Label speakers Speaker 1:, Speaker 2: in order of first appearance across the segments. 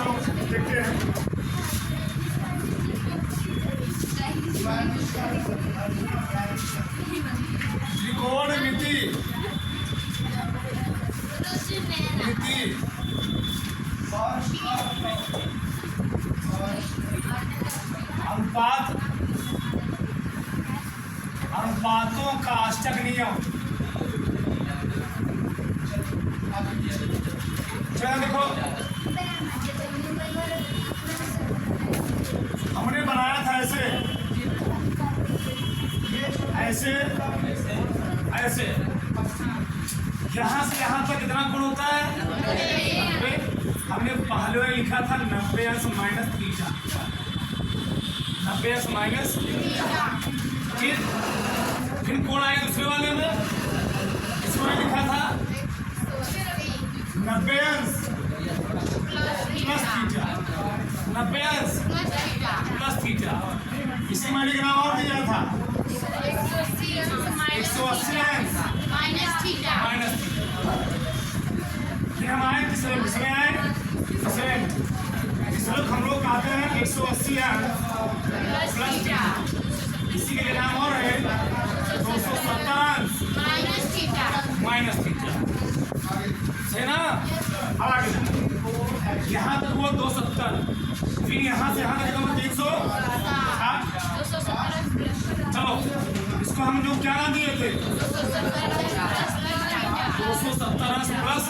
Speaker 1: चलो देखते हैं। त्रिकोणमिति अनुपात अनुपातों का अष्टक नियम। चलो देखो, हमने बनाया था ऐसे ऐसे ऐसे, यहाँ से यहाँ तक कितना गुण होता है? हमने पहले लिखा था 90 माइनस थीटा, 90 माइनस। फिर कौन आया दूसरे वाले में? इसमें लिखा था 90 प्लस थीटा, 90 प्लस थीटा। इसी में लिखना और दिया था 180 माइनस थीटा। फिर हम आए तीसरे आए हम लोग कहते हैं 180 प्लस थीटा। इसी के लिए नाम और है 270 माइनस थीटा, है ना? अब आगे यहाँ तक वो 270, फिर यहाँ से यहाँ तक 360। चलो इसको हम लोग क्या नाम दिए थे? 270 प्लस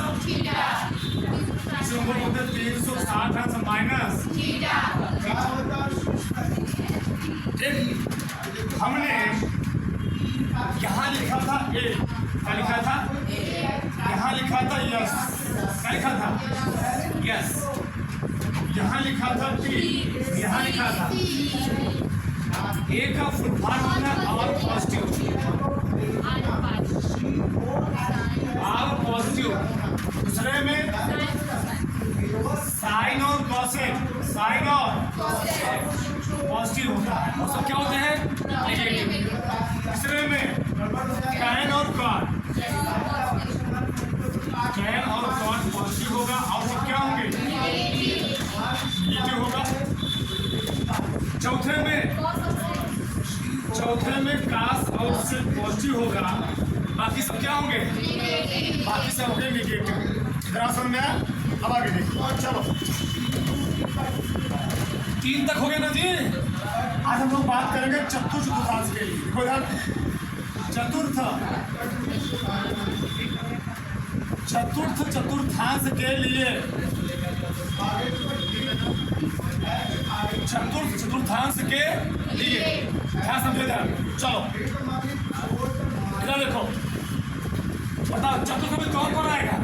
Speaker 1: इसे बोलते 360 माइनस। हमने यहाँ लिखा था ए, क्या लिखा था? यहाँ लिखा था यस, क्या लिखा था? यस। यहाँ लिखा था टी, यहाँ लिखा था ए का फुल फॉर्म होता है आर पॉजिटिव, आर पॉजिटिव। दूसरे में साइन और कॉसेक, साइन और पॉजिटिव होता है, वो सब क्या होते हैं? नेगेटिव। तीसरे में टैन और कॉट, टैन और कॉट पॉजिटिव होगा और सब क्या होंगे? नेगेटिव होगा। चौथे में कास और सेक पॉजिटिव होगा, बाकी सब क्या होंगे? बाकी सब होंगे नेगेटिव। इतना समझ में आया? अब आगे देखो, चलो 3 तक हो गए ना जी। आज हम लोग बात करेंगे चतुर्थांश के लिए। देखो यार, चतुर्थांश के लिए चतुर्थांश के लिए क्या समझे था? चलो इधर देखो, बताओ चतुर्थ में कौन कौन आएगा?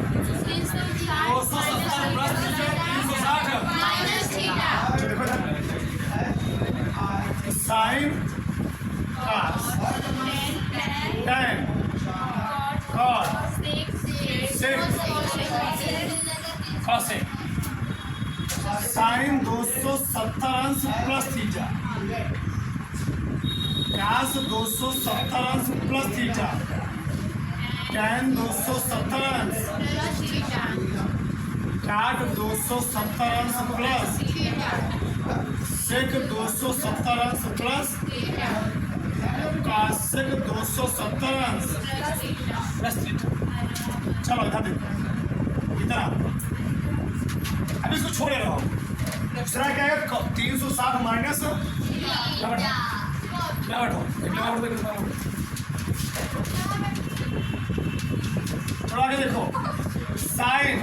Speaker 1: 270 plus 360 minus theta. Sine cos tan cot sec cosec. Sine 270 plus theta, cos 270 plus theta, tan 270, cot 270 plus, sec 270 plus, cosec 270 plus theta. चलो इधर देखो, इधर अब इसको छोड़े रहो। दूसरा क्या है? 360 माइनस थोड़ा आगे देखो, साइन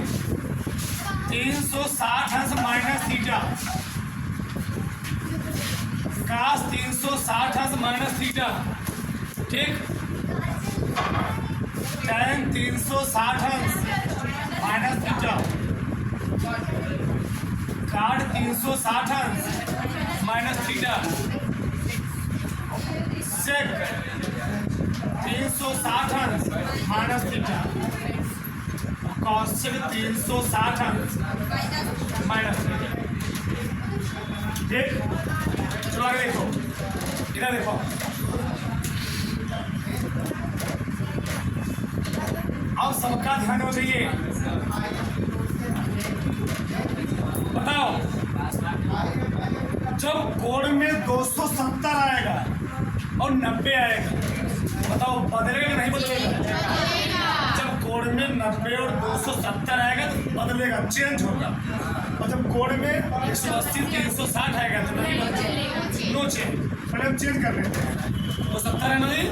Speaker 1: 360 माइनस थीटा, कास 360 माइनस थीटा, ठीक। टैन 360 माइनस थीटा, काट 360 माइनस थीटा, सेक 360 minus theta, cosec 360 minus theta, ठीक। चलो आगे देखो, इधर देखो, अब सबका ध्यान हो चाहिए। बताओ कोण में 270 आएगा और 90 आएगा, बताओ बदलेगा कि नहीं बदलेगा? जब कोण में 90 और 270 आएगा तो बदलेगा, चेंज होगा। और जब कोण में 180 360 आएगा तो नहीं बदलेगा, नो चेंज। पहले हम चेंज कर लेते हैं। 270 है नहीं,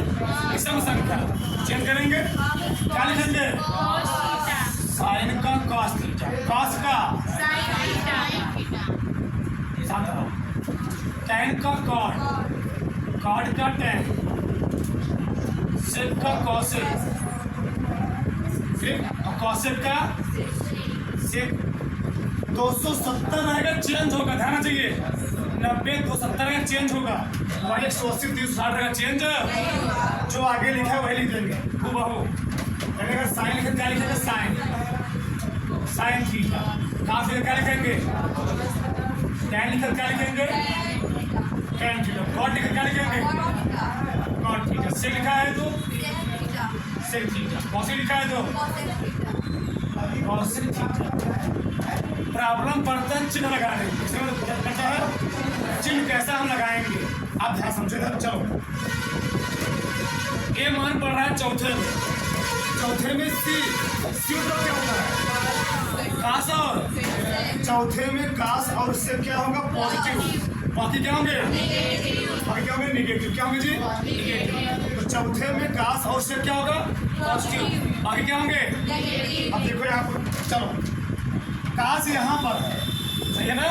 Speaker 1: विषम संख्या, चेंज करेंगे, क्या लिखेंगे? साइन का कॉस थीटा, कॉस का शांत रहो, टैन का कॉट, कॉट का टैन, सेक का कॉसेक, ठीक, और कॉसेक का सेक। 270 आएगा, चेंज होगा, ध्यान चाहिए। 90 270 आएगा, चेंज होगा। वही 180 360 आएगा, चेंज। जो आगे लिखा है वही लिख देंगे हूबहू। अगर साइन लिखे क्या लिखेंगे? Sine, sine theta. कहाँ से क्या लिखेंगे? टैन लिखकर क्या लिखेंगे? Tan theta. कॉट लिखकर क्या लिखेंगे? Cot theta. से लिखा है तो सेक थीटा। कॉसेक लिखा है तो कॉसेक थीटा। प्रॉब्लम पड़ता है चिन्ह लगाने, इसमें पता है चिन्ह कैसा हम लगाएंगे, आप ध्यान समझे। चलो, ये मान पड़ रहा है चौथे में, चौथे में सी मतलब क्या होता है? कास। और चौथे में कास और से क्या होगा? पॉजिटिव। बाकी क्या होंगे? बाकी क्या होंगे? निगेटिव। क्या होंगे जी? निगेटिव। तो चौथे में कास और से क्या होगा? पॉजिटिव। बाकी क्या होंगे? अब देखो यहाँ पर, चलो, कास यहाँ पर है, सही है ना?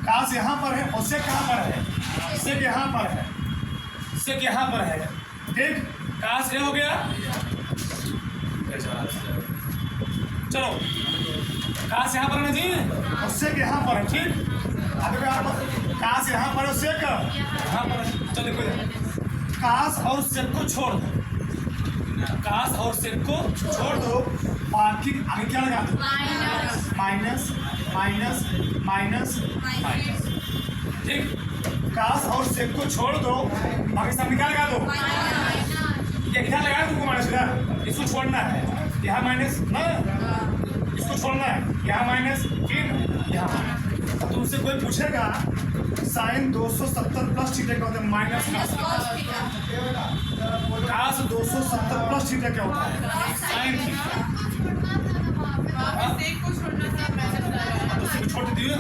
Speaker 1: कास यहाँ पर है और से कहाँ पर है? से यहाँ पर है, से यहाँ पर है, ठीक। कास ये हो गया, चलो, कास यहाँ पर है जी, और सेक यहाँ पर है, ठीक। अब कास यहाँ पर है, सेक यहाँ पर है। चलो देखो, कास और सेक को छोड़ दो, कास और सेक को छोड़ दो, बाकी आगे क्या लगा दो? माइनस माइनस माइनस माइनस, ठीक। कास और सेक को छोड़ दो, बाकी सब क्या लगा दो? ये इधर लगा दो, माइनस इधर, इसको छोड़ना है, यहाँ माइनस ना, इसको छोड़ना है, यहाँ माइनस, ठीक, यहाँ। तुमसे कोई पूछेगा साइन 270 प्लस थीटा क्या होता है? माइनस कास 270 प्लस थीटा क्या होता है? Sine theta. छोड़ दिए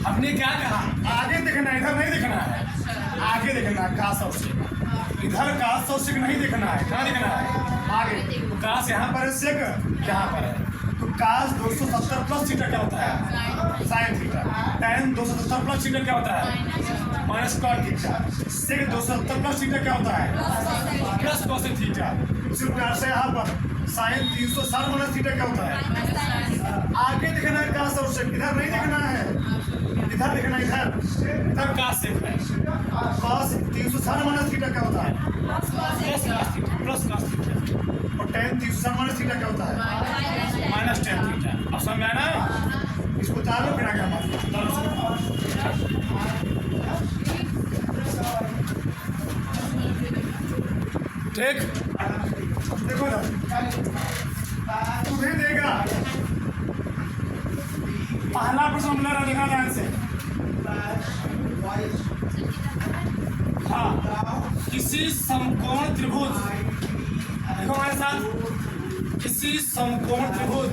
Speaker 1: हमने क्या कहा? आगे देखना है, इधर नहीं देखना है, आगे देखना है। कास और सेक, इधर कास और सेक नहीं देखना है, कहाँ देखना है? आगे। कास यहाँ पर है, सेक यहाँ पर है, तो कास 270 प्लस थीटा क्या होता है? Sine theta. Tan 270 plus theta क्या होता है? Minus cot theta. Sec 270 plus theta क्या होता है? Plus cosec theta. उसी प्रकार से यहाँ पर साइन 360 माइनस थीटा क्या होता है? आगे देखना है कास और सेक, इधर नहीं देखना है, इधर देखना है, इधर कास सेक है। कॉस 360 माइनस थीटा क्या होता है? Plus cos theta, plus cos theta. और टैन 360 माइनस थीटा क्या होता है? Minus tan theta. अब समझ आया ना? इसको उतार लो, फिर आगे हमारे ठीक। देखो ना, तुम्हें देगा पहला प्रश्न मिला, देखा ध्यान से। हाँ, किसी समकोण त्रिभुज, देखो हमारे साथ, किसी समकोण त्रिभुज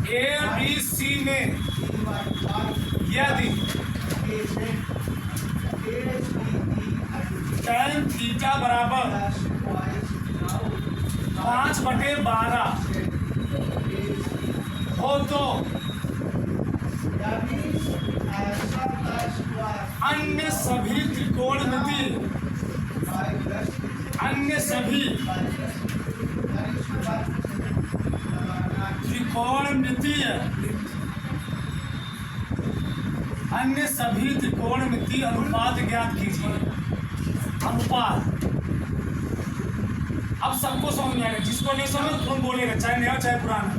Speaker 1: ABC में यदि टैन थीटा बराबर 5/12 हो तो अन्य सभी त्रिकोणमिति, अन्य सभी त्रिकोणमितीय, अन्य सभी त्रिकोणमितीय अनुपात ज्ञात कीजिए। अनुपात अब सबको समझ में आएगा, जिसको नहीं समझ तुम बोलेगा, चाहे नया चाहे पुराना,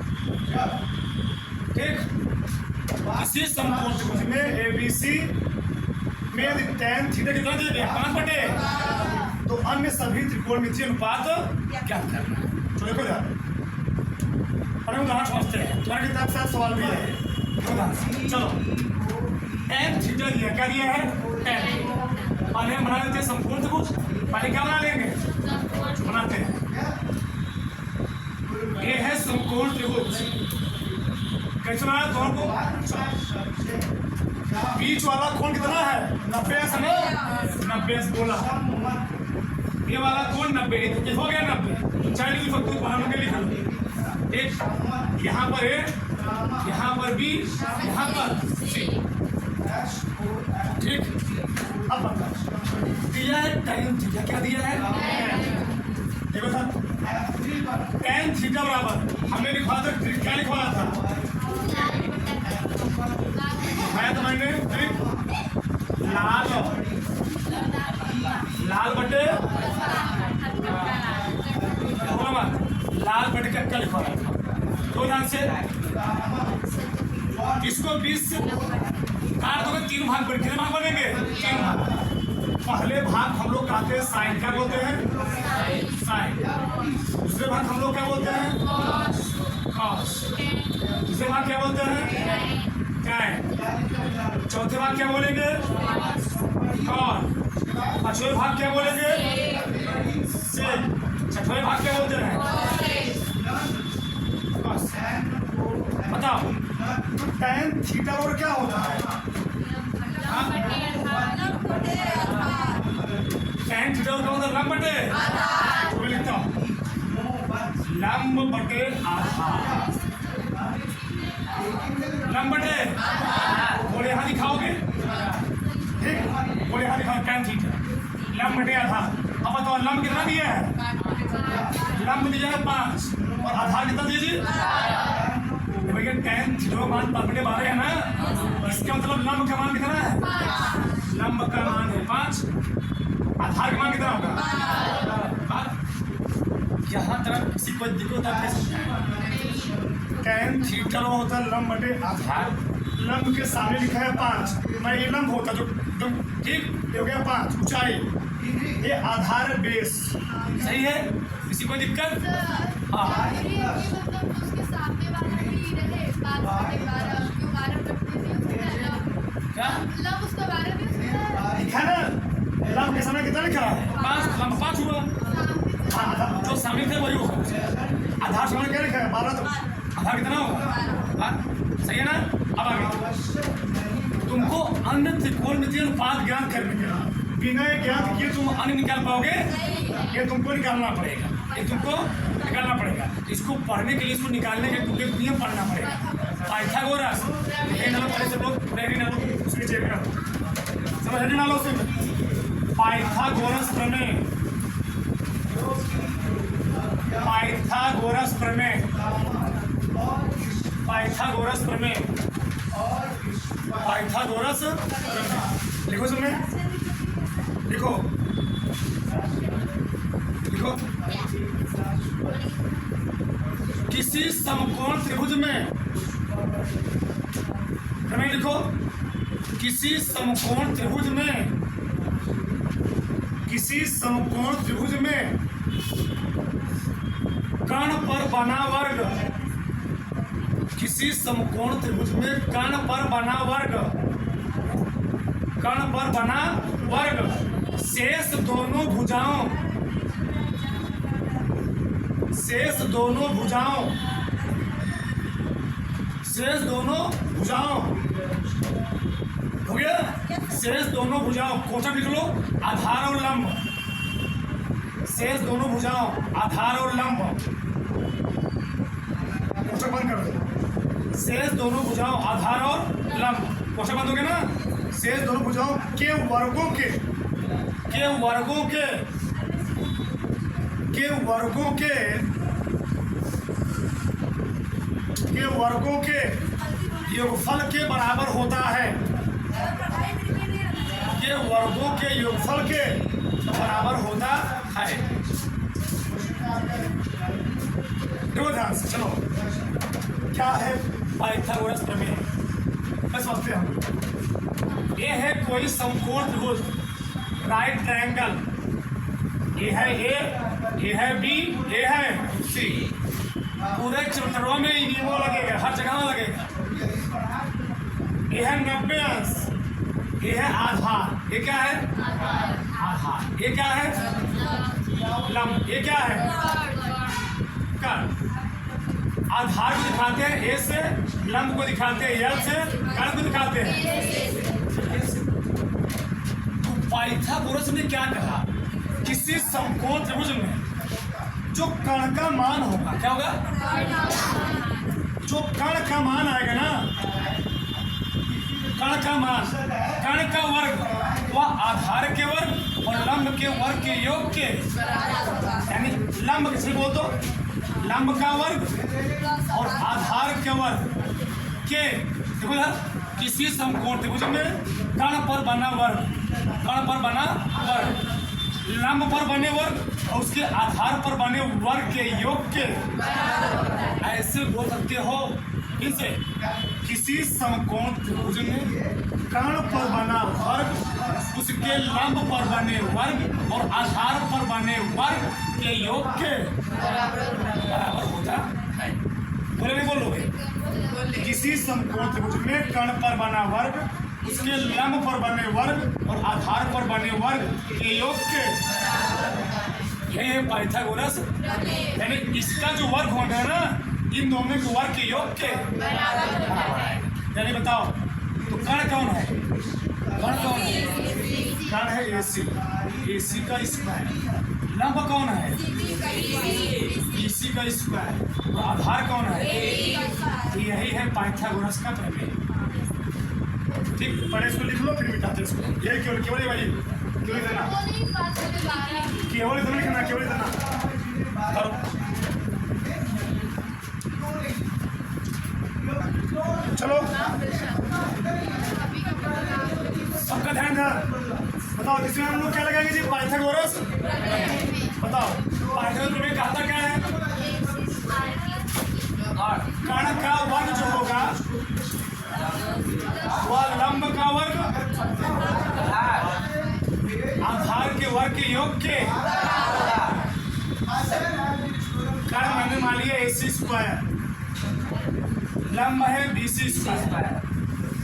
Speaker 1: ठीक। इसी समकोण त्रिभुज में ABC में यदि टैन थीटा कितना दे दिया? 5/, तो अन्य सभी त्रिकोणमितीय अनुपात क्या करना है? तो देखो यार, अरे उदाहरण समझते हैं, तुम्हारी किताब से सवाल भी है। चलो tan थीटा दिया, क्या दिया है tan। पहले हम बना लेते हैं समकोण त्रिभुज। पहले क्या बना लेंगे, बनाते हैं। ये है समकोण त्रिभुज। कैसे बनाया दोनों को, बीच वाला कोण कितना है 90 समय 90 बोला। ये वाला कोण 90 हो गया 90। चाहे लिख सकते हो, बाहर में लिख लो। एक यहाँ पर है, यहाँ पर बी, यहाँ पर सी। ठीक, अब बता दिया है tan थीटा, क्या दिया है देखो सर, tan थीटा बराबर हमने लिखवा था, क्या लिखवाया था मैं तो मैंने लाल बटे क्या लिखवा था दो ध्यान से। इसको 20 से काट दोगे, 3 भाग बन, कितने भाग बनेंगे 3 भाग। पहले भाग हम लोग कहते हैं साइन, क्या बोलते हैं साइन। दूसरे भाग हम लोग क्या बोलते हैं कॉस। तीसरे भाग क्या बोलते हैं tan। चौथे भाग क्या बोलेंगे कॉस। पांचवें भाग क्या बोलेंगे सेक। छठवें भाग क्या बोलते हैं कॉस। बताओ tan थीटा और क्या होता है, tan थीटा और क्या होता है लंब बटे, मैं लिखता हूँ लंब बटे आधार। लंब बटे बोले यहाँ दिखाओगे, ठीक, बोले यहाँ दिखाओ tan थीटा लंब बटे आधार। अब बताओ लंब कितना दिया है, लंब दिया है 5 और आधार कितना दीजिए भैया। tan थीटा मान 5/12 है ना, इसका मतलब लंब का मान कितना है, लंब का मान है 5, आधार का मान कितना होगा। यहाँ तरफ किसी को दिक्कत है, tan थीटा होता है लंब बटे आधार। लंब के सामने लिखा है 5, मैं ये लंब होता जो ठीक हो गया 5 ऊंचाई, ये आधार बेस, सही है, किसी को दिक्कत। हाँ लिखा ना, लंब के सामने कितना लिखा है 5, लंब 5 हुआ। जो सामने थे वही होगा, आधार सामने क्या लिखा है 12, तो आधार कितना होगा, सही है ना। अब आगे तुमको अन्य त्रिकोणमितीय अनुपात ज्ञान करने का, बिना ज्ञान किए तुम अन्य निकाल पाओगे, ये तुमको निकालना पड़ेगा, ये तुमको निकालना पड़ेगा। इसको पढ़ने के लिए, इसको निकालने के तुमको नियम पढ़ना पड़ेगा। पाइथागोरस पहले से लोग उसके चेक करो, समझने वालों से पाइथागोरस प्रमेय, पाइथागोरस प्रमेय, पाइथागोरस प्रमेय, पाइथागोरस प्रमेय लिखो सुनने, लिखो लिखो। किसी समकोण त्रिभुज में, प्रमेय लिखो, किसी समकोण त्रिभुज में, किसी समकोण त्रिभुज में कर्ण पर बना वर्ग, किसी समकोण त्रिभुज में कर्ण पर बना वर्ग, कर्ण पर बना वर्ग शेष दोनों भुजाओं, शेष दोनों भुजाओं, शेष दोनों भुजाओं हो गया, शेष दोनों भुजाओं कोष्ठक लिख लो, आधार और लंब, शेष दोनों भुजाओं आधार और लंब, कोष्ठक बंद कर दो, शेष दोनों भुजाओं आधार और लंब, कोष्ठक बंद हो गया ना। शेष दोनों भुजाओं के वर्गों के, के वर्गों के, के वर्गों के, के वर्गों के योगफल के बराबर होता है, के वर्गों के योगफल के बराबर होता है। देखो ध्यान से, चलो क्या है पाइथागोरस प्रमेय, बस समझते हैं। ये है कोई समकोण त्रिभुज, राइट ट्रायंगल, ये है ए, ये है बी, ये है सी, पूरे चतुर्भुज में नियमों लगेगा, हर जगह लगेगा। ये है 90 अंश, ये है आधार। ये क्या है? आधार। ये क्या है? लंब। ये क्या है? कर्ण। आधार को दिखाते हैं ए से, लंब को दिखाते हैं एल से, कर्ण को दिखाते हैं। तो पाइथागोरस ने क्या कहा? किसी समकोण त्रिभुज में जो कर्ण का मान होगा, क्या होगा? जो कर्ण का मान आएगा ना, कर्ण का मान, कर्ण का वर्ग वह आधार के वर्ग और लंब के वर्ग के योग के, यानी लंब किसे बोल दो, लंब का वर्ग और आधार के वर्ग के, देखो ना, किसी समकोण त्रिभुज में कर्ण पर बना वर्ग, कर्ण पर बना वर्ग, लंब पर बने वर्ग और उसके आधार पर बने वर्ग के योग के, ऐसे बोल सकते हो इनसे। किसी समकोण त्रिभुज में कर्ण पर बना वर्ग उसके लंब पर बने वर्ग और आधार पर बने वर्ग के योग के बराबर होता है। बोले नहीं बोलोगे? किसी समकोण त्रिभुज में कर्ण पर बना वर्ग उसके लंब पर बने वर्ग और आधार पर बने वर्ग के योग के, यही है पाइथागोरस। यानी इसका जो वर्ग होगा ना, इन दोनों के वर्ग के योग के बराबर है। यानी बताओ तो कर्ण कौन है? कर्ण कौन है? कर्ण है एसी, एसी का स्क्वायर। लंब कौन है? बीसी का स्क्वायर। और आधार कौन है? यही है पाइथागोरस का प्रमेय। ठीक, पढ़े इसको लिख लो, फिर मिटाते इसको। ये केवल केवल भाई केवल इतना, केवल इतना लिखना, केवल इतना करो। चलो सबका ध्यान था। बताओ इसमें हम लोग क्या लगाएंगे जी? पाइथागोरस। बताओ पाइथागोरस प्रमेय कहता क्या है? कर्ण का वर्ग जो होगा वह लंब का वर्ग आधार के वर्ग के योग के, कर्ण मैंने मान लिया एसी स्क्वायर, लंब है बीसी स्क्वायर,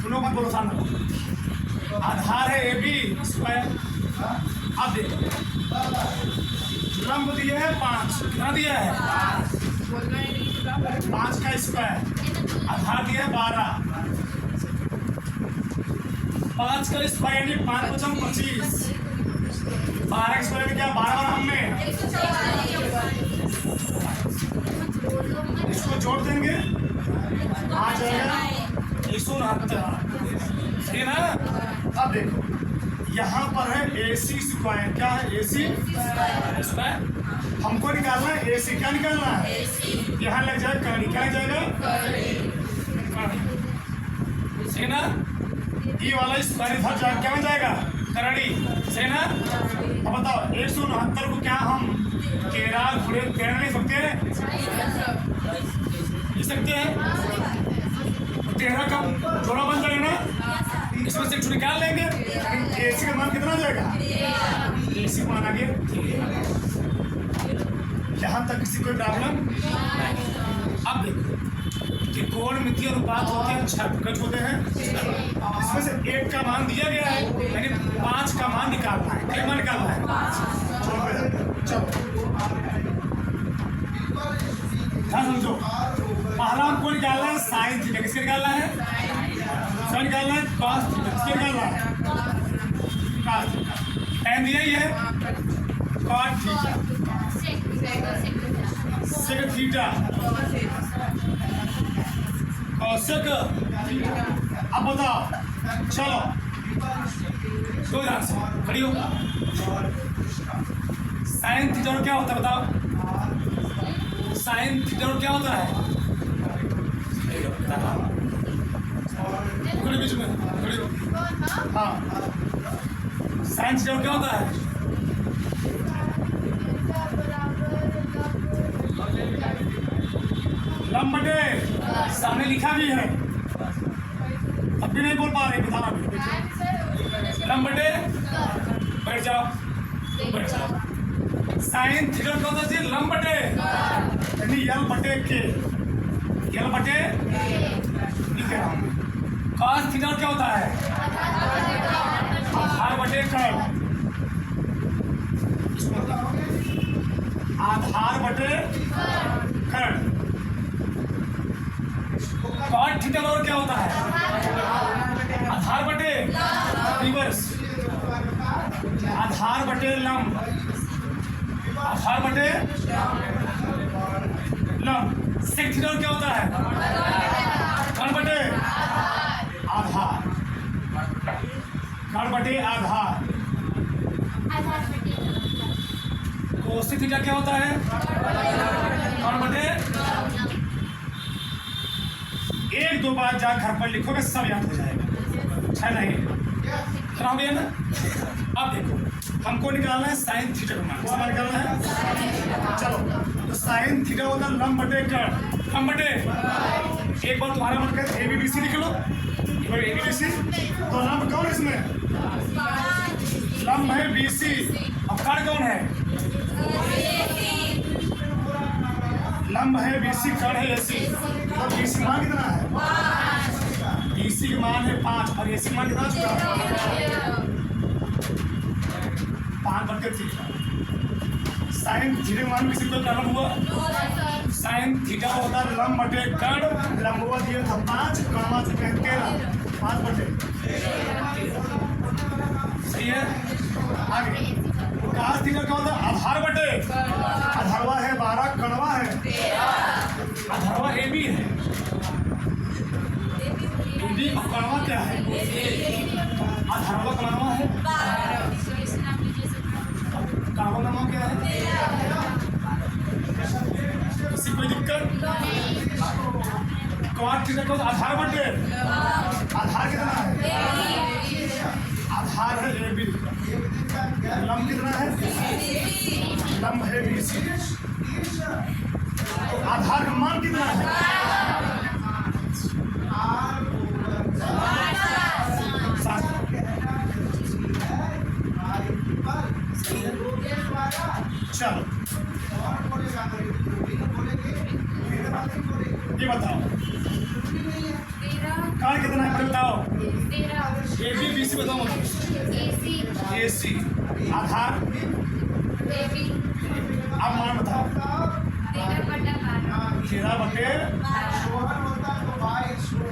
Speaker 1: तुम लोग मत बोलो सामने, आधार है AB स्क्वायर। अब देखो लंब दिया है 5, कितना दिया है? 5 का स्क्वायर, आधार दिया है 12, 5 का स्क्वायर यानी 5 × 5 = 25, 12 का स्क्वायर क्या? 12 और हम में इसको जोड़ देंगे आ जाएगा 169, सही ना? अब देखो यहाँ पर है AC स्क्वायर, क्या है? AC square. हमको निकालना है AC, क्या निकालना है? यहाँ लग जाएगा कर्ण, क्या लग जाएगा? सही ना? ये वाला स्क्वायर इधर जाएगा, क्या बन जाएगा? करणी, सही ना? अब बताओ 169 को क्या हम 13 × 13 लिख सकते हैं? लिख सकते हैं। 13 का जोड़ा बन जाएगा ना, इसमें से निकाल लेंगे। AC का मान कितना जाएगा? AC मान आ गया। यहाँ तक किसी कोई प्रॉब्लम? अब देखो त्रिकोणमितीय अनुपात होते हैं, 6 प्रकट होते हैं। इसमें से 1 का मान दिया गया है, यानी 5 का मान निकालना है। क्या मान निकालना है? चलो ध्यान समझो। पहला हमको निकालना है साइन थीटा, किसके निकालना है? साइन निकालना है कॉस थीटा, किसके निकालना है? Cos theta. टाइम दिया ही है cot theta, sec theta, Kaushik. अब बताओ, चलो दो ध्यान से खड़ी हो। साइन थीटा क्या होता है बताओ? साइन थीटा क्या होता है? खड़ी बीच में खड़ी हो। हाँ, साइन थीटा क्या होता है? लंब बटे, सामने लिखा भी है, अब भी नहीं बोल पा रहे, बताना भी। लंब बटे, बैठ जाओ, बैठ जाओ। साइन थीटा क्या होता है? लंब बटे, यानी यल बटे के, यल बटे लिख रहा हूँ। cos थीटा क्या होता है? आधार बटे कर्ण। आधार बटे कर्ण। cot थीटा और क्या होता है? आधार बटे रिवर्स। आधार बटे लंब। आधार बटे लंब। sec थीटा क्या होता है? कर्ण बटे आधार। कर्ण बटे आधार। cosec थीटा क्या होता है? कर्ण बटे। एक दो बार जा घर पर लिखोगे सब याद हो जाएगा, है नहीं? खराब है ना? अब देखो हमको निकालना है साइन थीटा का मान। किसका मान निकालना है? चलो, तो साइन थीटा होता है लंब बटे कर्ण। लंब बटे एक बार तुम्हारा मन करे ए बी बी सी लिख लो। ए बी बी सी तो लंब कौन है इसमें? लंब है बी सी। अब कर्ण कौन है? लंब है बी सी, कर्ण है ए सी। तो बी सी मान कितना है? बी सी का मान है 5 और ए सी मान कितना चुका? 5 बटे 3। साइन थीटा का मान किसी कोई प्रॉब्लम हुआ? साइन थीटा होता है लंब बटे कर्ण। लंब हुआ दिया था 5, कर्ण चुके हैं 13। 5 बटे। सही है। आगे cos थीटा क्या होता है? आधार बटे। आधारवा है 12, कणवा है आधारवा ए बी है। ए बी और कणवा क्या है? आधारवा कणवा है। कणवा कणवा क्या है? किसी कोई दिक्कत? cot थीटा का आधार बटे। आधार कितना है? आधार है ए बी। लंब कितना है? लंब है बी सी। तो आधार का मान कितना है? चलो ये बताओ कर्ण कितना है? बताओ। ए बी बी सी बताओ। ए सी। आधार अब मान बताओ। 13 बटे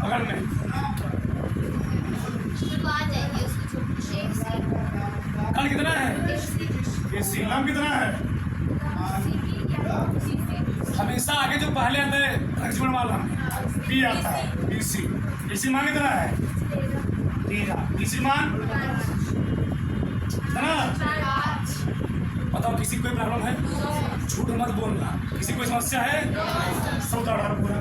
Speaker 1: अगर में कर्ण कितना है? ए सी। लंब कितना है? हमेशा आगे जो पहले आता है लक्ष्मण वाला बी आता है बी सी। बी सी मान कितना है? 13। बी सी मान बताओ। किसी कोई प्रॉब्लम है? झूठ मत बोलना। किसी कोई समस्या है? सब दौड़ा पूरा।